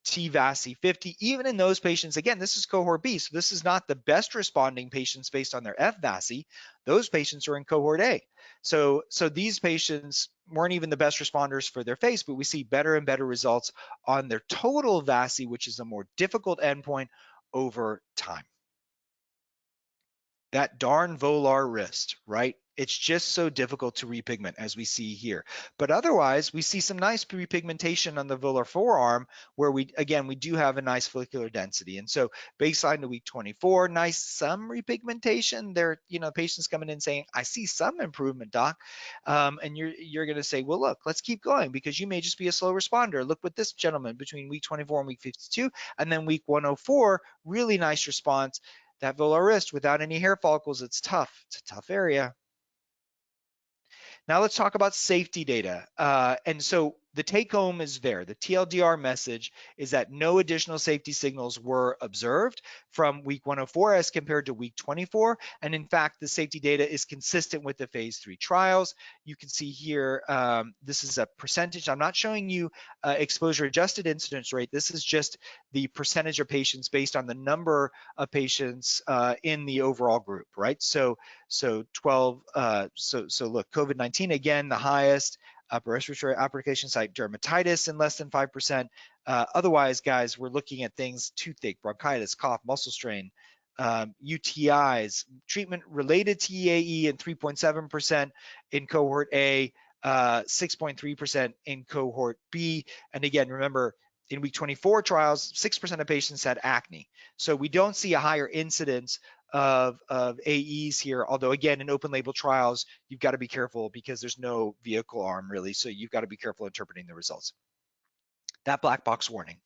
T-VASI 50, even in those patients. Again, this is cohort B, so this is not the best responding patients based on their F-VASI. Those patients are in cohort A. So these patients weren't even the best responders for their face, but we see better and better results on their total VASI, which is a more difficult endpoint over time. That darn volar wrist, right? It's just so difficult to repigment, as we see here. But otherwise, we see some nice repigmentation on the volar forearm, where we do have a nice follicular density. And so baseline to week 24, nice some repigmentation. There, patients coming in saying, I see some improvement, doc. And you're going to say, well, look, let's keep going, because you may just be a slow responder. Look what this gentleman between week 24 and week 52, and then week 104, really nice response. That volar wrist without any hair follicles, it's tough. It's a tough area. Now let's talk about safety data. And so the take home is there. The TLDR message is that no additional safety signals were observed from week 104 as compared to week 24. And in fact, the safety data is consistent with the phase 3 trials. You can see here, this is a percentage. I'm not showing you exposure adjusted incidence rate. This is just the percentage of patients based on the number of patients in the overall group, right? So 12, so look, COVID-19, again, the highest, upper respiratory application site dermatitis in less than 5%. Otherwise, guys, we're looking at things: toothache, bronchitis, cough, muscle strain, UTIs, treatment related to EAE in 3.7% in cohort A, 6.3% in cohort B. And again, remember, in week 24 trials, 6% of patients had acne. So we don't see a higher incidence of AEs here, although again, in open label trials, you've got to be careful because there's no vehicle arm really, so you've got to be careful interpreting the results. That black box warning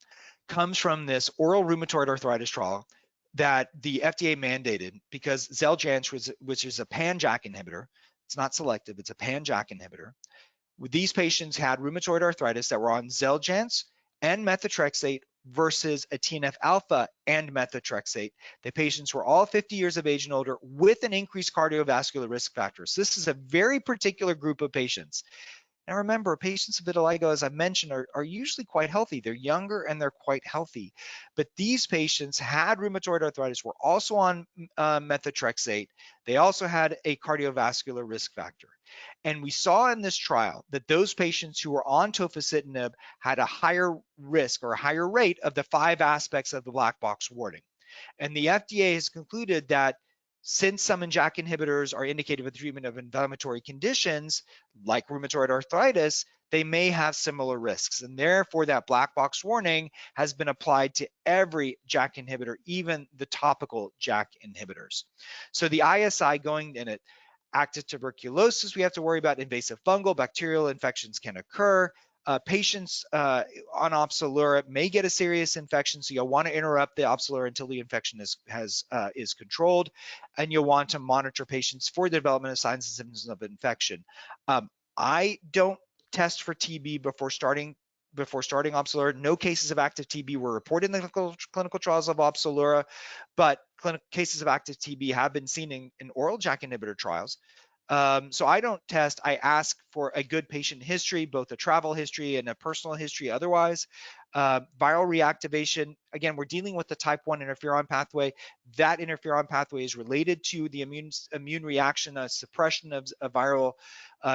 comes from this oral rheumatoid arthritis trial that the FDA mandated because Xeljanz, which is a pan-JAK inhibitor, it's not selective, it's a pan-JAK inhibitor. These patients had rheumatoid arthritis that were on Xeljanz and methotrexate versus a TNF alpha and methotrexate. The patients were all 50 years of age and older with an increased cardiovascular risk factor. So this is a very particular group of patients. Now remember, patients with vitiligo, as I mentioned, are usually quite healthy. They're younger and they're quite healthy. But these patients had rheumatoid arthritis, were also on methotrexate. They also had a cardiovascular risk factor. And we saw in this trial that those patients who were on tofacitinib had a higher risk or a higher rate of the 5 aspects of the black box warning. And the FDA has concluded that since some JAK inhibitors are indicated for the treatment of inflammatory conditions like rheumatoid arthritis, they may have similar risks. And therefore, that black box warning has been applied to every JAK inhibitor, even the topical JAK inhibitors. So the ISI going in it, active tuberculosis, we have to worry about. Invasive fungal, bacterial infections can occur. Patients on Opzelura may get a serious infection, so you'll want to interrupt the Opzelura until the infection is controlled, and you'll want to monitor patients for the development of signs and symptoms of infection. I don't test for TB before starting Opzelura. No cases of active TB were reported in the clinical trials of Opzelura, but cases of active TB have been seen in oral JAK inhibitor trials. So I don't test. I ask for a good patient history, both a travel history and a personal history otherwise. Viral reactivation, again, we're dealing with the type 1 interferon pathway. That interferon pathway is related to the immune reaction, suppression of viral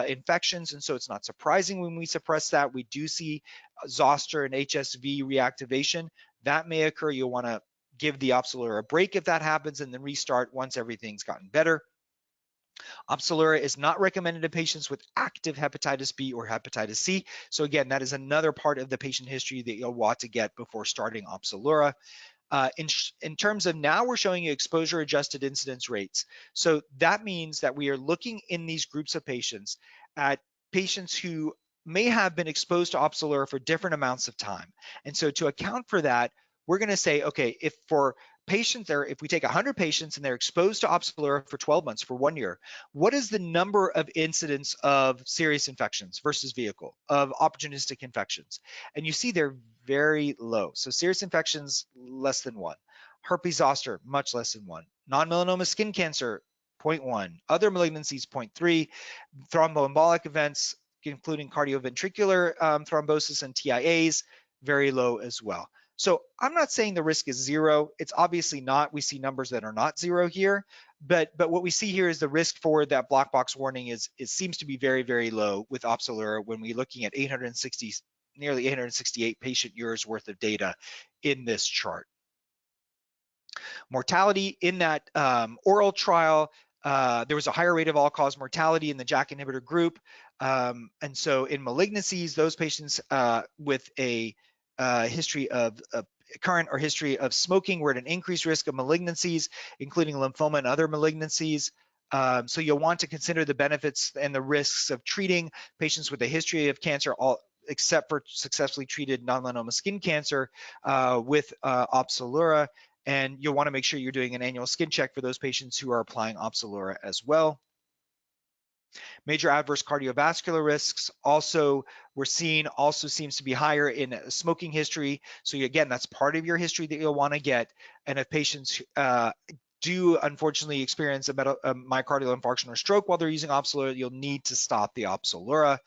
infections, and so it's not surprising when we suppress that. We do see zoster and HSV reactivation. That may occur. You'll want to give the Opzelura a break if that happens and then restart once everything's gotten better. Opzelura is not recommended in patients with active hepatitis B or hepatitis C. So again, that is another part of the patient history that you'll want to get before starting Opzelura. In terms of now, we're showing you exposure adjusted incidence rates. So that means that we are looking in these groups of patients at patients who may have been exposed to Opzelura for different amounts of time. And so to account for that, we're going to say, okay, if for patients there, if we take 100 patients and they're exposed to Opzelura for 12 months, for 1 year, what is the number of incidents of serious infections versus vehicle, of opportunistic infections? And you see they're very low. So serious infections, less than 1. Herpes zoster, much less than 1. Non-melanoma skin cancer, 0.1. Other malignancies, 0.3. Thromboembolic events, including cardioventricular thrombosis and TIAs, very low as well. So I'm not saying the risk is 0. It's obviously not. We see numbers that are not 0 here, but what we see here is the risk for that black box warning seems to be very, very low with Opzelura when we're looking at nearly 868 patient years worth of data in this chart. Mortality in that oral trial, there was a higher rate of all-cause mortality in the JAK inhibitor group. And so in malignancies, those patients with a history of current or history of smoking were at an increased risk of malignancies, including lymphoma and other malignancies. So you'll want to consider the benefits and the risks of treating patients with a history of cancer, except for successfully treated non-melanoma skin cancer with Opzelura. And you'll want to make sure you're doing an annual skin check for those patients who are applying Opzelura as well. Major adverse cardiovascular risks also we're seeing also seems to be higher in smoking history. So again, that's part of your history that you'll want to get. And if patients do unfortunately experience a myocardial infarction or stroke while they're using Opzelura, you'll need to stop the Opzelura.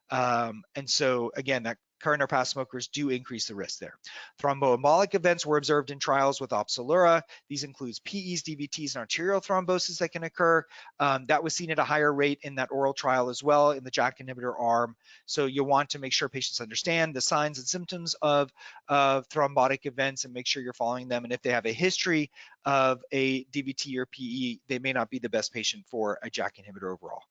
And so again, that current or past smokers do increase the risk there. Thromboembolic events were observed in trials with Opzelura. These includes PEs, DVTs, and arterial thrombosis that can occur. That was seen at a higher rate in that oral trial as well in the JAK inhibitor arm. So you'll want to make sure patients understand the signs and symptoms of thrombotic events and make sure you're following them. And if they have a history of a DVT or PE, they may not be the best patient for a JAK inhibitor overall.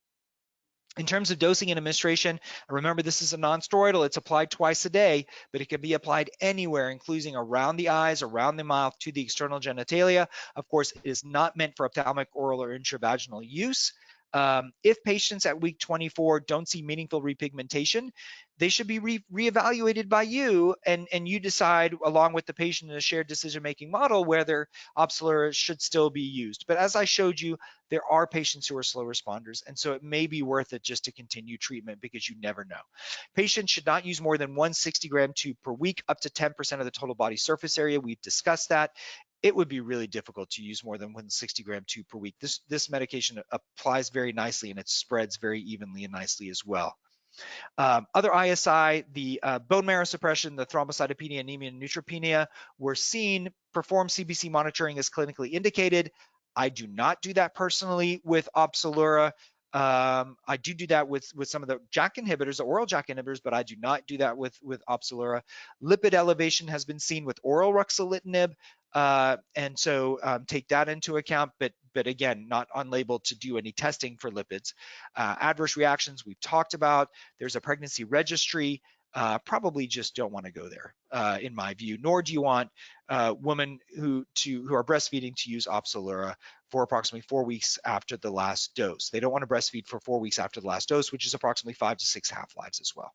In terms of dosing and administration, remember this is a non-steroidal, it's applied twice a day, but it can be applied anywhere, including around the eyes, around the mouth, to the external genitalia. Of course, it is not meant for ophthalmic, oral, or intravaginal use. If patients at week 24 don't see meaningful repigmentation, they should be reevaluated by you, and you decide along with the patient in a shared decision-making model whether Opzelura should still be used. But as I showed you, there are patients who are slow responders, and so it may be worth it just to continue treatment because you never know. Patients should not use more than 1 60-gram tube per week, up to 10% of the total body surface area. We've discussed that. It would be really difficult to use more than 1 60-gram tube per week. This medication applies very nicely and it spreads very evenly and nicely as well. Other ISI, the bone marrow suppression, the thrombocytopenia, anemia, and neutropenia were seen. Perform CBC monitoring as clinically indicated. I do not do that personally with Opzelura. I do that with some of the JAK inhibitors, the oral JAK inhibitors, but I do not do that with Opzelura. Lipid elevation has been seen with oral ruxolitinib, and so take that into account, but again, not on label to do any testing for lipids. Adverse reactions we've talked about. There's a pregnancy registry. Probably just don't want to go there, in my view, nor do you want women who are breastfeeding to use Opzelura for approximately 4 weeks after the last dose. They don't want to breastfeed for 4 weeks after the last dose, which is approximately 5 to 6 half-lives as well.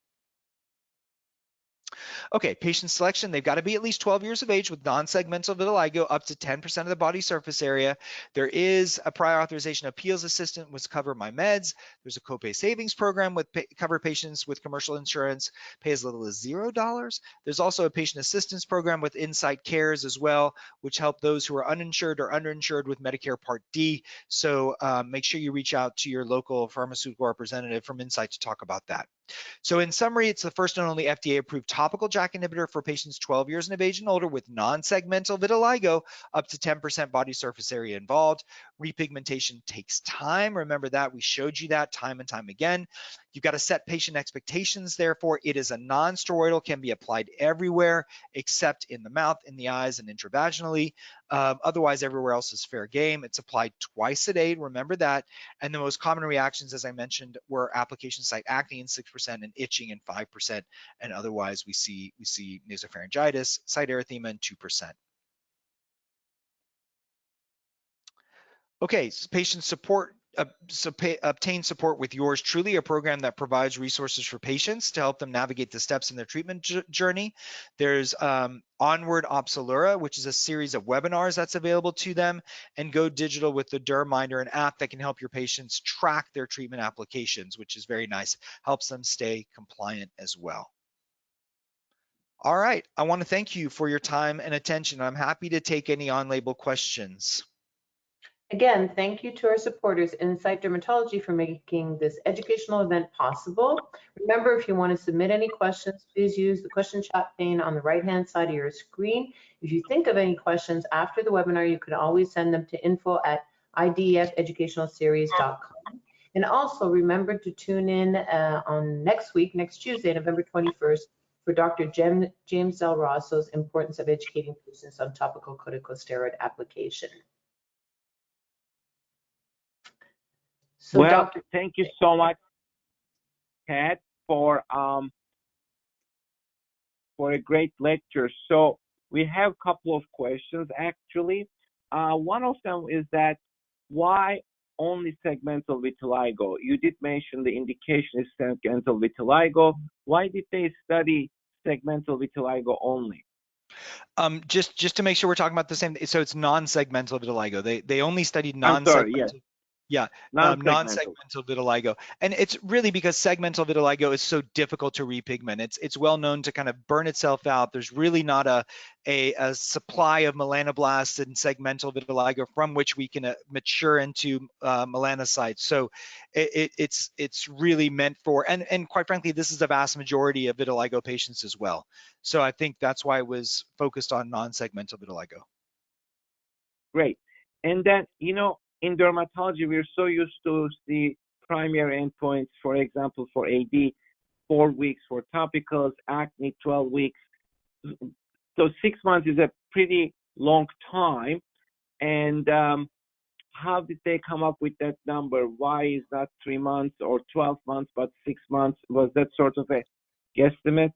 Okay, patient selection, they've got to be at least 12 years of age with non-segmental vitiligo, up to 10% of the body surface area. There is a prior authorization appeals assistant with Cover My Meds. There's a copay savings program with cover patients with commercial insurance, pay as little as $0. There's also a patient assistance program with Incyte Cares as well, which help those who are uninsured or underinsured with Medicare Part D. So make sure you reach out to your local pharmaceutical representative from Incyte to talk about that. So in summary, it's the first and only FDA-approved topical JAK inhibitor for patients 12 years of age and older with non-segmental vitiligo, up to 10% body surface area involved. Repigmentation takes time. Remember that. We showed you that time and time again. You've got to set patient expectations. Therefore, it is a non-steroidal, can be applied everywhere except in the mouth, in the eyes, and intravaginally. Otherwise, everywhere else is fair game. It's applied twice a day. Remember that. And the most common reactions, as I mentioned, were application site acne in 6% and itching in 5%. And otherwise, we see nasopharyngitis, site erythema in 2%. Okay, so patient support obtain support with Yours Truly, a program that provides resources for patients to help them navigate the steps in their treatment journey. There's Onward Opsilura, which is a series of webinars that's available to them, and Go Digital with the Derminder, an app that can help your patients track their treatment applications, which is very nice, helps them stay compliant as well. All right, I want to thank you for your time and attention. I'm happy to take any on-label questions. Again, thank you to our supporters, Incyte Dermatology, for making this educational event possible. Remember, if you want to submit any questions, please use the question chat pane on the right-hand side of your screen. If you think of any questions after the webinar, you can always send them to info@idefeducationalseries.com. And also remember to tune in on next Tuesday, November 21st, for Dr. James Del Rosso's Importance of Educating Patients on Topical Corticosteroid Application. So, well, Dr. Thank you so much, Pat, for a great lecture. So we have a couple of questions, actually. One of them is that why only segmental vitiligo? You did mention the indication is segmental vitiligo. Why did they study segmental vitiligo only? Just to make sure we're talking about the same, so it's non-segmental vitiligo. They only studied I'm sorry, yes. non-segmental. Yeah, Non-segmental. non-segmental vitiligo, and it's really because segmental vitiligo is so difficult to repigment. It's well known to kind of burn itself out. There's really not a supply of melanoblasts in segmental vitiligo from which we can mature into melanocytes. So it's really meant for, and quite frankly, this is the vast majority of vitiligo patients as well. So I think that's why it was focused on non-segmental vitiligo. Great. And then, in dermatology, we're so used to the primary endpoints, for example, for AD, 4 weeks, for topicals, acne, 12 weeks. So 6 months is a pretty long time. And how did they come up with that number? Why is that 3 months or 12 months, but 6 months? Was that sort of a guesstimate?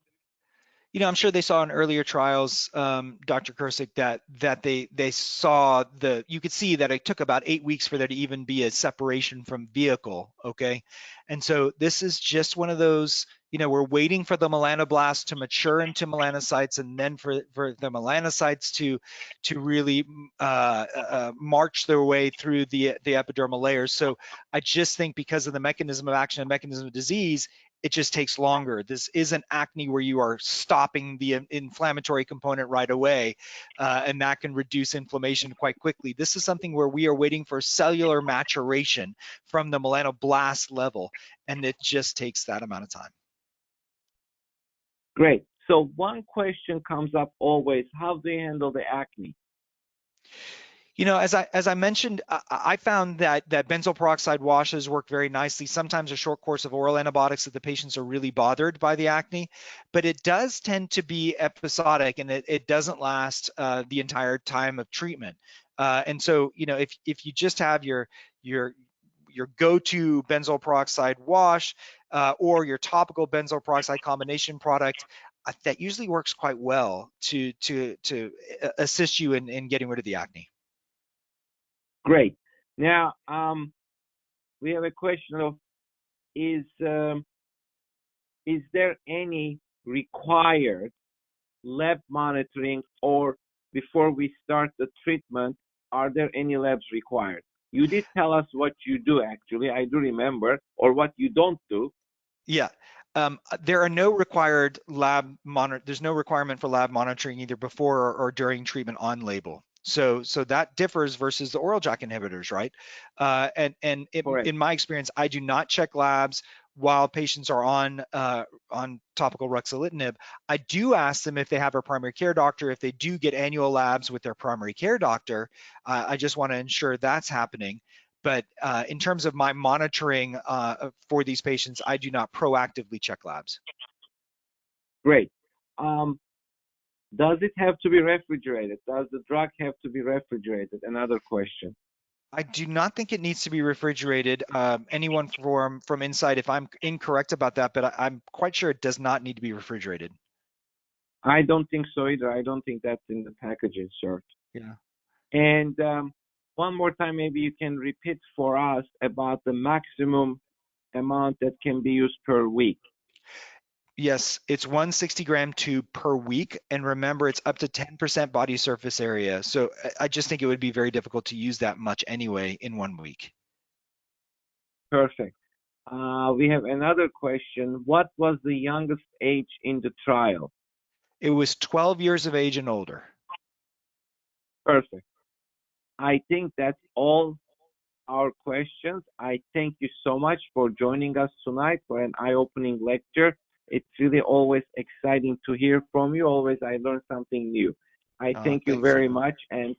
I'm sure they saw in earlier trials, Dr. Kircik, that they saw you could see that it took about 8 weeks for there to even be a separation from vehicle, okay? And so this is just one of those, we're waiting for the melanoblast to mature into melanocytes, and then for the melanocytes to really march their way through the epidermal layers. So I just think because of the mechanism of action and mechanism of disease, it just takes longer. This isn't acne where you are stopping the inflammatory component right away, and that can reduce inflammation quite quickly. This is something where we are waiting for cellular maturation from the melanoblast level, and it just takes that amount of time. Great. So one question comes up always: how do you handle the acne? As I mentioned, I found that benzoyl peroxide washes work very nicely. Sometimes a short course of oral antibiotics if the patients are really bothered by the acne, but it does tend to be episodic, and it doesn't last the entire time of treatment. And so, if you just have your go-to benzoyl peroxide wash or your topical benzoyl peroxide combination product, that usually works quite well to assist you in getting rid of the acne. Great. Now, we have a question of, is there any required lab monitoring, or before we start the treatment, are there any labs required? You did tell us what you do, actually. I do remember, or what you don't do. Yeah. There are no required there's no requirement for lab monitoring either before or during treatment on label. So that differs versus the oral JAK inhibitors, right? In my experience, I do not check labs while patients are on topical ruxolitinib. I do ask them if they have a primary care doctor. If they do get annual labs with their primary care doctor, I just want to ensure that's happening. But in terms of my monitoring for these patients, I do not proactively check labs. Great. Does it have to be refrigerated? Does the drug have to be refrigerated? Another question. I do not think it needs to be refrigerated. Anyone from Incyte, if I'm incorrect about that, but I'm quite sure it does not need to be refrigerated. I don't think so either. I don't think that's in the package insert. Yeah. And one more time, maybe you can repeat for us about the maximum amount that can be used per week. Yes, it's 160-gram tube per week. And remember, it's up to 10% body surface area. So I just think it would be very difficult to use that much anyway in 1 week. Perfect. We have another question. What was the youngest age in the trial? It was 12 years of age and older. Perfect. I think that's all our questions. I thank you so much for joining us tonight for an eye-opening lecture. It's really always exciting to hear from you. Always I learn something new. I thank you Thanks, very Sibo. much. And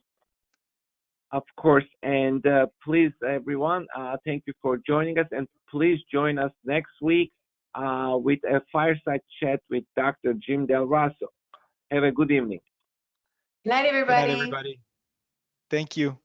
of course, and please, everyone, thank you for joining us. And please join us next week with a fireside chat with Dr. Jim Del Raso. Have a good evening. Good night, Good night, everybody. everybody. Thank you.